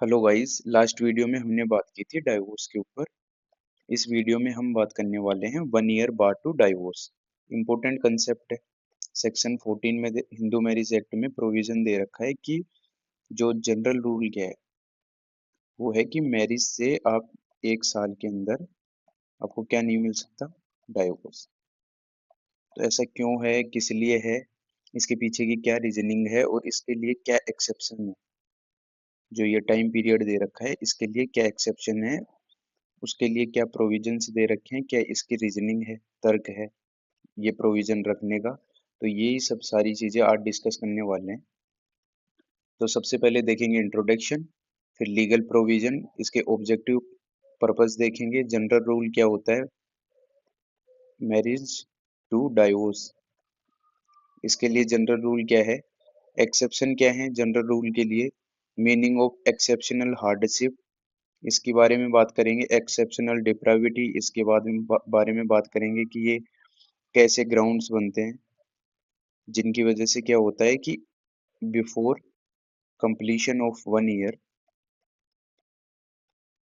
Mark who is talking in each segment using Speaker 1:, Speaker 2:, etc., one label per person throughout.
Speaker 1: Hello guys, last video में हमने बात की थी डाइवोर्स के ऊपर। इस वीडियो में हम बात करने वाले हैं 1 year bar to divorce. Important concept है। सेक्शन 14 में हिंदू मैरिज एक्ट में प्रोविजन दे रखा है कि जो जनरल रूल क्या है वो है कि मैरिज से आप 1 साल के अंदर आपको क्या नहीं मिल सकता, डाइवोर्स। तो ऐसा क्यों है, किस लिए है, इसके पीछे की क्या रीजनिंग है और इसके लिए क्या एक्सेप्शन है। जो ये टाइम पीरियड दे रखा है इसके लिए क्या एक्सेप्शन है, उसके लिए क्या प्रोविजंस दे रखे हैं, क्या इसकी रीजनिंग है, तर्क है ये प्रोविजन रखने का। तो यही सब सारी चीजें आज डिस्कस करने वाले हैं। तो सबसे पहले देखेंगे इंट्रोडक्शन, फिर लीगल प्रोविजन, इसके ऑब्जेक्टिव पर्पस देखेंगे, जनरल रूल क्या होता है मैरिज टू डाइवोर्स, इसके लिए जनरल रूल क्या है, एक्सेप्शन क्या है जनरल रूल के लिए, मीनिंग ऑफ एक्सेप्शनल हार्डशिप, इसके बारे में बात करेंगे, एक्सेप्शनल डिप्राविटी, इसके बाद में बारे में बात करेंगे कि ये कैसे ग्राउंड्स बनते हैं जिनकी वजह से क्या होता है कि before completion of 1 year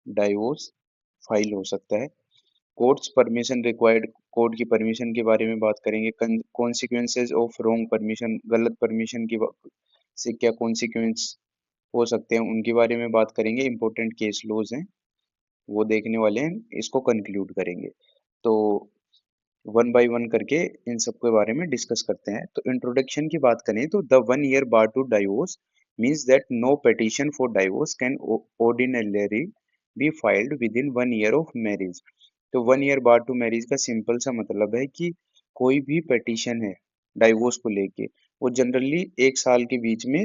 Speaker 1: divorce file हो सकता है। कोर्ट्स परमिशन रिक्वायर्ड, कोर्ट की परमिशन के बारे में बात करेंगे, कॉन्सिक्वेंसेज ऑफ रॉन्ग परमिशन, गलत परमिशन की से क्या कॉन्सिक्वेंस हो सकते हैं उनके बारे में बात करेंगे, इंपॉर्टेंट केस लॉज हैं वो देखने वाले हैं, इसको कंक्लूड करेंगे। तो वन बाय वन करके इन सब के बारे में डिस्कस करते हैं। तो इंट्रोडक्शन की बात करें तो the 1 year bar to divorce means that no petition for divorce can ordinarily be filed within 1 year of marriage. तो 1 ईयर बार टू मैरिज का सिंपल सा मतलब है कि कोई भी पेटिशन है डाइवोर्स को लेके वो जनरली 1 साल के बीच में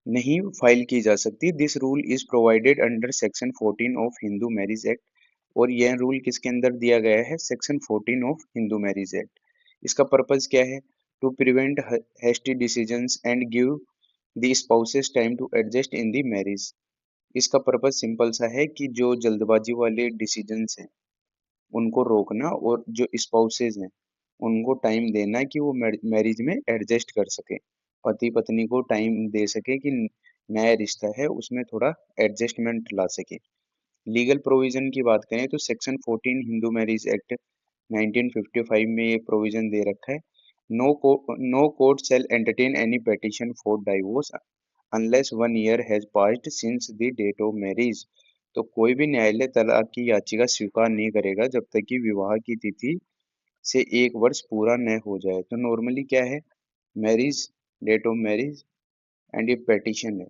Speaker 1: नहीं फाइल की जा सकती। This rule is provided under section 14 of Hindu marriage act. और यह रूल किसके अंदर दिया गया है, section 14 of Hindu marriage act. इसका पर्पज क्या है, to prevent hasty decisions and give the spouses time to adjust in the marriage. इसका पर्पज सिंपल सा है कि जो जल्दबाजी वाले डिसीजंस हैं उनको रोकना और जो स्पाउसेस हैं उनको टाइम देना कि वो मैरिज में एडजस्ट कर सके, पति पत्नी को टाइम दे सके कि नया रिश्ता है उसमें थोड़ा एडजस्टमेंट ला सके। लीगल प्रोविजन की बात करें तो सेक्शन 14 हिंदू मैरिज एक्ट 1955 में ये प्रोविजन दे रखा है, no court shall entertain any petition for divorce unless 1 year has passed since the date of marriage. तो कोई भी न्यायालय तलाक की याचिका स्वीकार नहीं करेगा जब तक कि विवाह की तिथि से 1 वर्ष पूरा न हो जाए। तो नॉर्मली क्या है, marriage, date of marriage and ये पेटिशन है,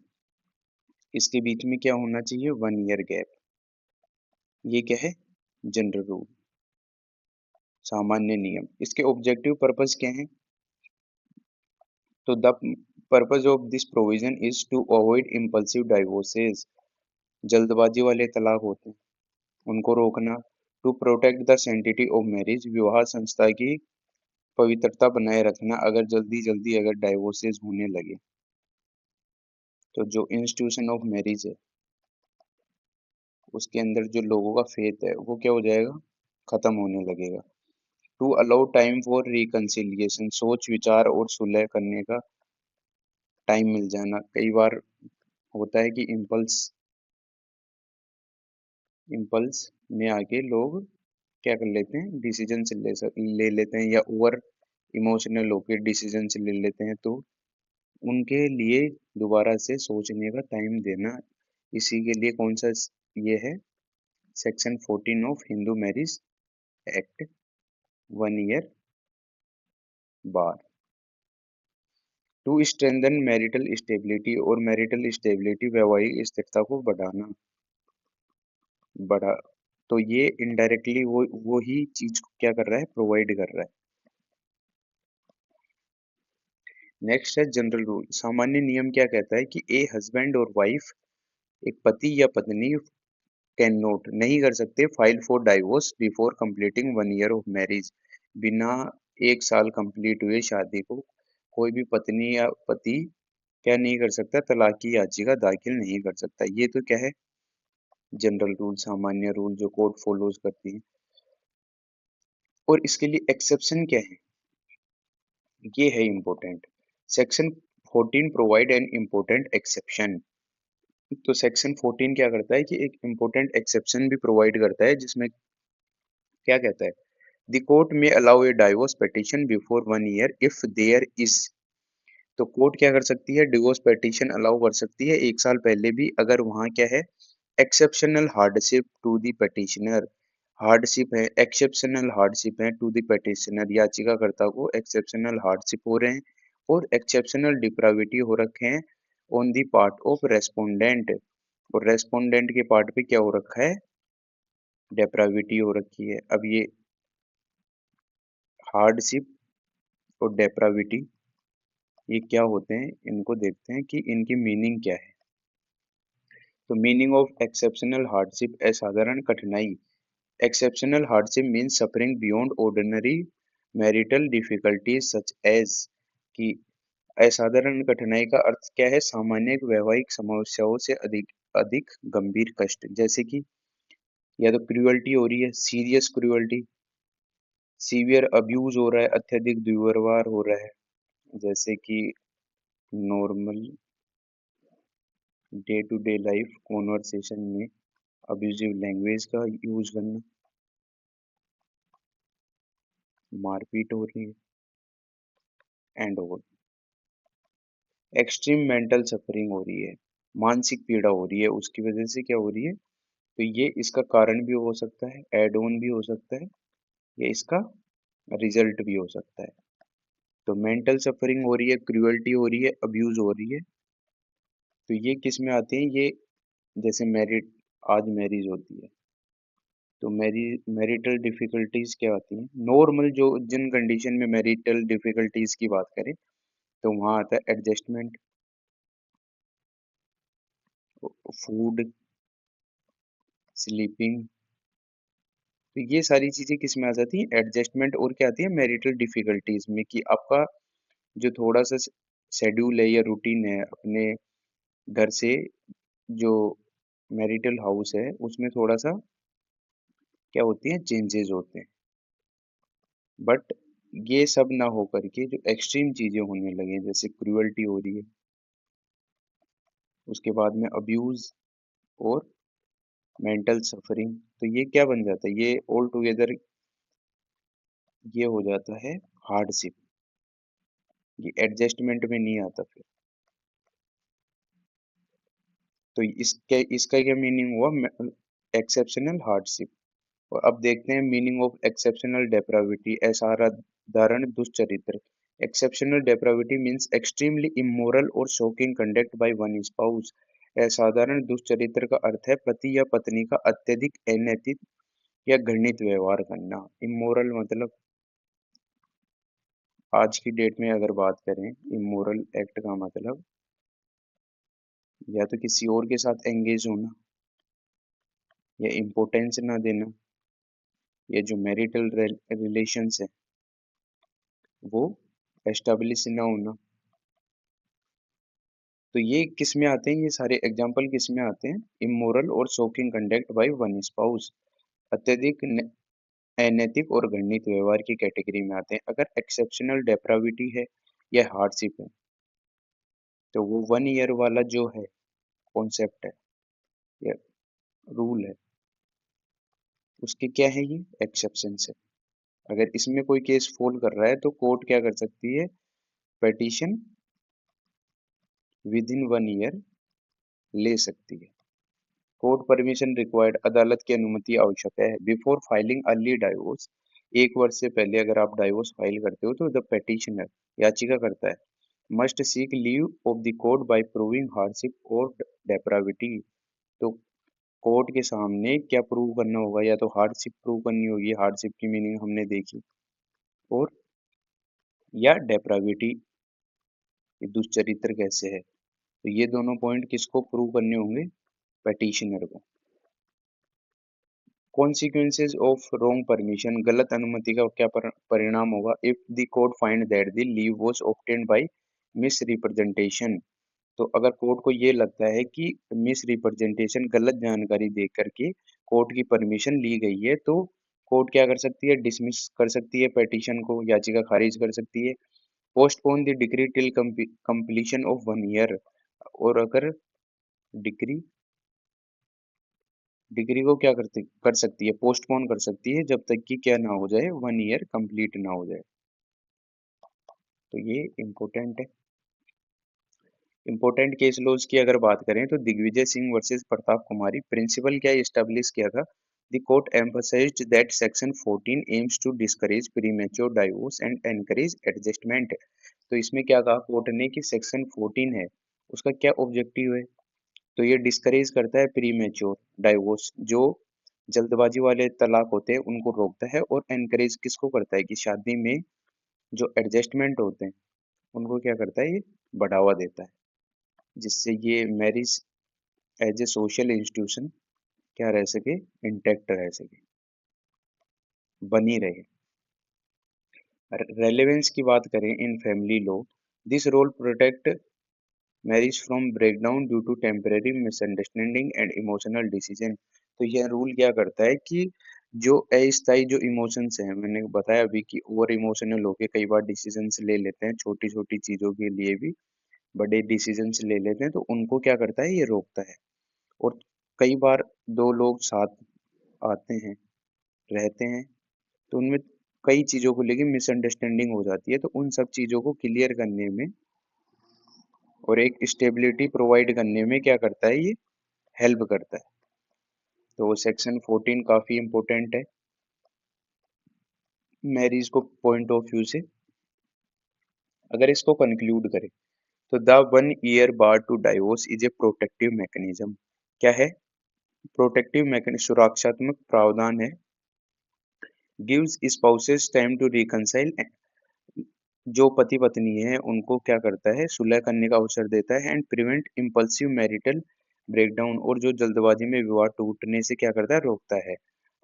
Speaker 1: इसके बीच में क्या होना चाहिए, 1 ईयर गैप। ये क्या है, जनरल रूल, सामान्य नियम। इसके ऑब्जेक्टिव पर्पस क्या है, तो the purpose of this provision is to avoid impulsive divorces, जल्दबाजी वाले तलाक होते हैं उनको रोकना, to protect the sanctity of marriage, विवाह संस्था की पवित्रता बनाए रखना अगर जल्दी जल्दी अगर डाइवोर्सेस होने लगे तो जो इंस्टीट्यूशन ऑफ मैरिज है उसके अंदर जो लोगों का फेथ है वो क्या हो जाएगा, खत्म होने लगेगा। To allow time for reconciliation, सोच विचार और सुलह करने का टाइम मिल जाना। कई बार होता है कि इम्पल्स में आके लोग क्या कर लेते हैं, डिसीजन ले लेते हैं या ओवर इमोशनल होकर डिसीजन ले लेते हैं। तो उनके लिए दोबारा से सोचने का टाइम देना, इसी के लिए कौन सा ये है, section 14 of Hindu marriage act, 1 year bar. To strengthen marital stability, और मैरिटल स्टेबिलिटी वैवाहिक स्थिरता को बढ़ा, तो ये इनडायरेक्टली वो ही चीज को क्या कर रहा है, प्रोवाइड कर रहा है। नेक्स्ट है जनरल रूल, सामान्य नियम क्या कहता है कि ए हस्बैंड और वाइफ, एक पति या पत्नी कैन नोट, नहीं कर सकते file for divorce before completing 1 year of marriage. बिना 1 साल कंप्लीट हुए शादी को कोई भी पत्नी या पति क्या नहीं कर सकता, तलाक की याचिका दाखिल नहीं कर सकता। ये तो क्या है, जनरल रूल, सामान्य रूल जो कोर्ट फॉलोज करती है। और इसके लिए एक्सेप्शन क्या है, ये है important. Section 14 provide an important exception, तो सेक्शन 14 क्या करता है कि एक इम्पोर्टेंट एक्सेप्शन भी प्रोवाइड करता है, जिसमें क्या कहता है, द कोर्ट में allow a divorce petition before 1 year if there is. तो कोर्ट क्या कर सकती है, डिवोर्स पिटीशन अलाउ कर सकती है 1 साल पहले भी, अगर वहाँ क्या है, exceptional hardship to the petitioner, hardship है, एक्सेप्शनल हार्डशिप है टू द पिटिशनर, याचिकाकर्ता को एक्सेप्शनल हार्डशिप हो रहे हैं और एक्सेप्शनल डिप्राविटी हो रखे हैं on the part of respondent, और रेस्पोंडेंट के पार्ट पे क्या हो रखा है, डेप्राविटी हो रखी है। अब ये हार्डशिप और डेप्राविटी ये क्या होते हैं, इनको देखते हैं कि इनकी मीनिंग क्या है। तो मीनिंग ऑफ एक्सेप्शनल हार्डशिप, असाधारण कठिनाई। Exceptional hardship means suffering beyond ordinary marital difficulties such as, कि असाधारण कठिनाई का अर्थ क्या है, सामान्य वैवाहिक समस्याओं से अधिक अधिक गंभीर कष्ट, जैसे कि या तो क्रूअल्टी हो रही है, सीरियस क्रूअल्टी, सीवियर अब्यूज हो रहा है, अत्यधिक दुर्व्यवहार हो रहा है, जैसे कि normal day to day life conversation में अब्यूजिव लैंग्वेज का यूज करना, मारपीट हो रही है, and over extreme mental suffering हो रही है, मानसिक पीड़ा हो रही है, उसकी वजह से क्या हो रही है, तो ये इसका कारण भी हो सकता है, एड ऑन भी हो सकता है, या इसका रिजल्ट भी हो सकता है। तो मेंटल सफरिंग हो रही है, क्रूअल्टी हो रही है, अब्यूज हो रही है, तो ये किस में आते हैं, ये जैसे मैरिड, आज मैरिज होती है तो मैरिटल डिफिकल्टीज क्या आती हैं, नॉर्मल जो जिन कंडीशन में मैरिटल डिफिकल्टीज की बात करें, तो वहाँ आता है एडजस्टमेंट, फूड, स्लीपिंग, तो ये सारी चीजें किस में आ जाती हैं, एडजस्टमेंट, और क्या आती है, मैरिटल डिफिकल्टीज में, कि आपका जो थोड़ा सा शेड्यूल है या रूटीन है अपने घर से, जो मैरिटल हाउस है उसमें थोड़ा सा क्या होती है, चेंजेस होते हैं, बट ये सब ना हो करके जो एक्सट्रीम चीजें होने लगे, जैसे क्रूअल्टी हो रही है, उसके बाद में अब्यूज और मेंटल सफरिंग, तो ये क्या बन जाता है, ये ऑल टुगेदर ये हो जाता है हार्डशिप, ये एडजस्टमेंट में नहीं आता फिर। तो इसके इसका क्या मीनिंग हुआ, एक्सेप्शनल हार्डशिप। और अब देखते हैं मीनिंग ऑफ एक्सेप्शनल डेप्राविटी, असाधारण दुष्चरित्र। एक्सेप्शनल डेप्राविटी मीन्स एक्सट्रीमली इमोरल और shocking conduct by one spouse. असाधारण दुष्चरित्र का अर्थ है पति या पत्नी का अत्यधिक अनैतिक या घृणित व्यवहार करना। इमोरल मतलब आज की डेट में अगर बात करें, इमोरल एक्ट का मतलब या तो किसी और के साथ एंगेज होना, या इम्पोर्टेंस ना देना, या जो मैरिटल रिलेशंस है वो एस्टेब्लिश ना होना। तो ये किस में आते हैं, ये सारे एग्जाम्पल किस में आते हैं, इमोरल और shocking conduct by one spouse, अत्यधिक अनैतिक और घृणित व्यवहार की कैटेगरी में आते हैं। अगर एक्सेप्शनल डेप्राविटी है या हार्डशिप है, तो वो 1 ईयर वाला जो है कॉन्सेप्ट है या रूल है, उसके क्या है, ये एक्सेप्शन है। अगर इसमें कोई केस फॉल कर रहा है तो कोर्ट क्या कर सकती है, पिटीशन विद इन 1 ईयर ले सकती है। कोर्ट परमिशन रिक्वायर्ड, अदालत की अनुमति आवश्यक है बिफोर फाइलिंग अर्ली डाइवोर्स। 1 वर्ष से पहले अगर आप डाइवोर्स फाइल करते हो तो द पेटिशनर याचिका करता है must seek leave of the court by proving hardship और डेप्राविटी। तो कोर्ट के सामने क्या प्रूव करना होगा, या तो हार्डशिप प्रूव करनी होगी, हार्डशिप की मीनिंग हमने देखी, और या डेप्राविटी, दुष्चरित्र कैसे है, तो ये दोनों पॉइंट किसको प्रूव करने होंगे, पेटिशनर को। कॉन्सिक्वेंसेज ऑफ रॉन्ग परमिशन, गलत अनुमति का क्या परिणाम होगा, if the court find that the leave was obtained by miss representation. तो अगर कोर्ट को ये लगता है कि मिस रिप्रेजेंटेशन, गलत जानकारी दे करके कोर्ट की परमिशन ली गई है, तो कोर्ट क्या कर सकती है, डिसमिस कर सकती है पेटिशन को, याचिका खारिज कर सकती है। Postpone the decree till completion of 1 year, और अगर डिग्री डिग्री को क्या कर सकती है, पोस्टपोन कर सकती है जब तक कि क्या ना हो जाए, 1 ईयर कंप्लीट ना हो जाए। तो ये इम्पोर्टेंट है। इम्पोर्टेंट केस लॉज की अगर बात करें तो दिग्विजय सिंह वर्सेस प्रताप कुमारी, प्रिंसिपल क्या इस्टेब्लिश किया था? The court emphasised that section 14 aims to discourage premature divorce and encourage adjustment. तो इसमें क्या कहा कोर्ट ने कि सेक्शन 14 है, उसका क्या ऑब्जेक्टिव है? तो ये डिस्करेज करता है प्रीमेच्योर डाइवोर्स, जो जल्दबाजी वाले तलाक होते हैं उनको रोकता है, और एनकरेज किसको करता है कि शादी में जो एडजस्टमेंट होते हैं उनको क्या करता है, ये बढ़ावा देता है, जिससे ये marriage as a social institution क्या रह सके, इंटैक्ट रह सके, बनी रहे। रेलेवेंस की बात करें in family law, this role protect marriage from breakdown due to temporary misunderstanding and emotional decision. तो यह रूल क्या करता है कि जो अस्थायी जो इमोशंस हैं, मैंने बताया अभी कि ओवर इमोशनल होके कई बार डिसीजंस ले लेते हैं, छोटी छोटी चीजों के लिए भी बड़े डिसीजंस ले लेते हैं, तो उनको क्या करता है, ये रोकता है। और कई बार दो लोग साथ आते हैं, रहते हैं, तो उनमें कई चीजों को लेके मिसअंडरस्टैंडिंग हो जाती है, तो उन सब चीजों को क्लियर करने में और एक स्टेबिलिटी प्रोवाइड करने में क्या करता है, ये हेल्प करता है। तो सेक्शन 14 काफी इंपॉर्टेंट है मैरिज को पॉइंट ऑफ व्यू से। अगर इसको कंक्लूड करें तो the 1 year bar to divorce is a protective mechanism. क्या है? प्रोटेक्टिव मैकेनिज्म, सुरक्षात्मक प्रावधान है। Gives spouses time to reconcile, जो पति पत्नी है उनको क्या करता है, सुलह करने का अवसर देता है। And prevent impulsive marital breakdown, और जो जल्दबाजी में विवाह टूटने से क्या करता है, रोकता है।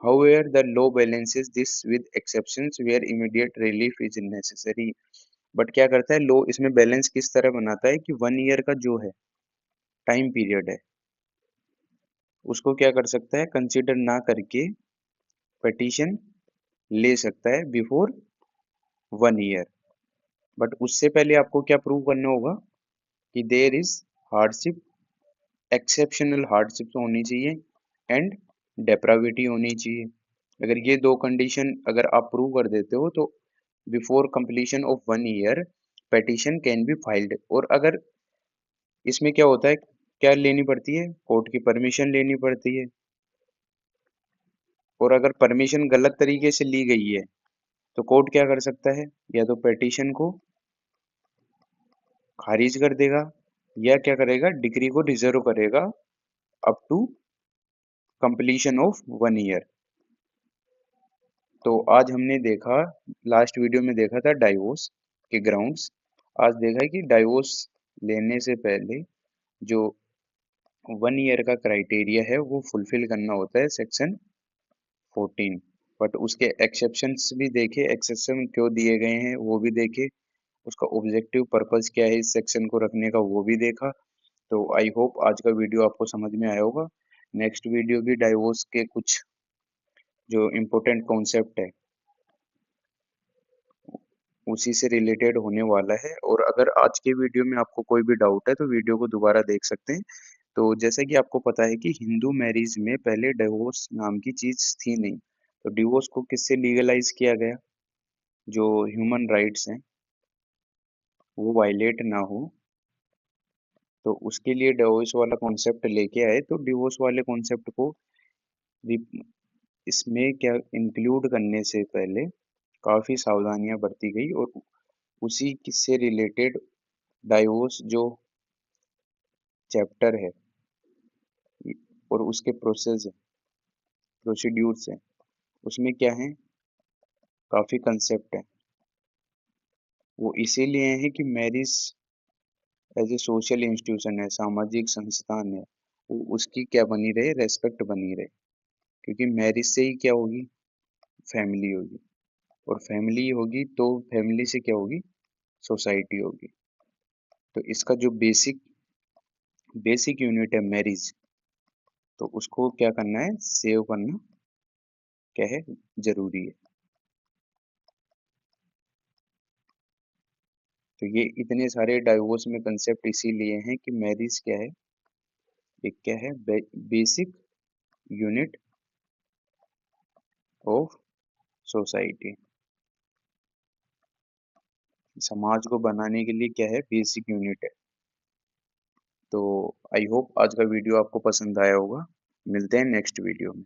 Speaker 1: However the law balances this with exceptions where immediate relief is necessary. But क्या करता है लॉ, इसमें बैलेंस किस तरह बनाता है कि 1 ईयर का जो है टाइम पीरियड है, उसको क्या कर सकता है, कंसिडर ना करके पिटीशन ले सकता है बिफोर 1 ईयर। बट उससे पहले आपको क्या प्रूव करना होगा कि there is hardship, exceptional hardship होनी चाहिए, एंड डेप्राविटी होनी चाहिए। अगर ये दो कंडीशन अगर आप प्रूव कर देते हो तो before completion of 1 year petition can be filed. और अगर इसमें क्या होता है, क्या लेनी पड़ती है, कोर्ट की परमिशन लेनी पड़ती है। और अगर परमिशन गलत तरीके से ली गई है तो कोर्ट क्या कर सकता है, या तो पेटिशन को खारिज कर देगा, या क्या करेगा, डिग्री को रिजर्व करेगा up to completion of 1 year. तो आज हमने देखा, लास्ट वीडियो में देखा था डाइवोर्स के ग्राउंड्स। आज देखा है कि डाइवोर्स लेने से पहले जो 1 ईयर का क्राइटेरिया है वो फुलफिल करना होता है, सेक्शन 14। बट उसके एक्सेप्शंस भी देखे, एक्सेप्शन क्यों दिए गए हैं वो भी देखे, उसका ऑब्जेक्टिव पर्पस क्या है इस सेक्शन को रखने का वो भी देखा। तो आई होप आज का वीडियो आपको समझ में आया होगा। नेक्स्ट वीडियो भी डाइवोर्स के कुछ जो इम्पोर्टेंट कॉन्सेप्ट है उसी से रिलेटेड होने वाला है। और अगर आज के वीडियो में आपको कोई भी डाउट है तो वीडियो को दोबारा देख सकते हैं। तो जैसा कि आपको पता है कि हिंदू मैरिज में पहले डिवोर्स नाम की चीज थी नहीं, तो डिवोर्स को किससे लीगलाइज किया गया, जो ह्यूमन राइट्स हैं वो वायलेट ना हो, तो उसके लिए डिवोर्स वाला कॉन्सेप्ट लेके आए। तो डिवोर्स वाले कॉन्सेप्ट को इसमें क्या इंक्लूड करने से पहले काफी सावधानियां बरती गई, और उसी से रिलेटेड डाइवोर्स जो चैप्टर है और उसके प्रोसेस है, प्रोसीड्यूर्स हैं, उसमें क्या है, काफी कंसेप्ट है। वो इसीलिए है कि marriage as a social institution है, सामाजिक संस्थान है, वो उसकी क्या बनी रहे, रेस्पेक्ट बनी रहे। क्योंकि मैरिज से ही क्या होगी, फैमिली होगी, और फैमिली होगी तो फैमिली से क्या होगी, सोसाइटी होगी। तो इसका जो बेसिक बेसिक यूनिट है मैरिज, तो उसको क्या करना है, सेव करना क्या है, जरूरी है। तो ये इतने सारे डाइवोर्स में कंसेप्ट इसीलिए हैं कि मैरिज क्या है, एक क्या है, बेसिक यूनिट ऑफ सोसाइटी। समाज को बनाने के लिए क्या है, बेसिक यूनिट है। तो आई होप आज का वीडियो आपको पसंद आया होगा। मिलते हैं नेक्स्ट वीडियो में।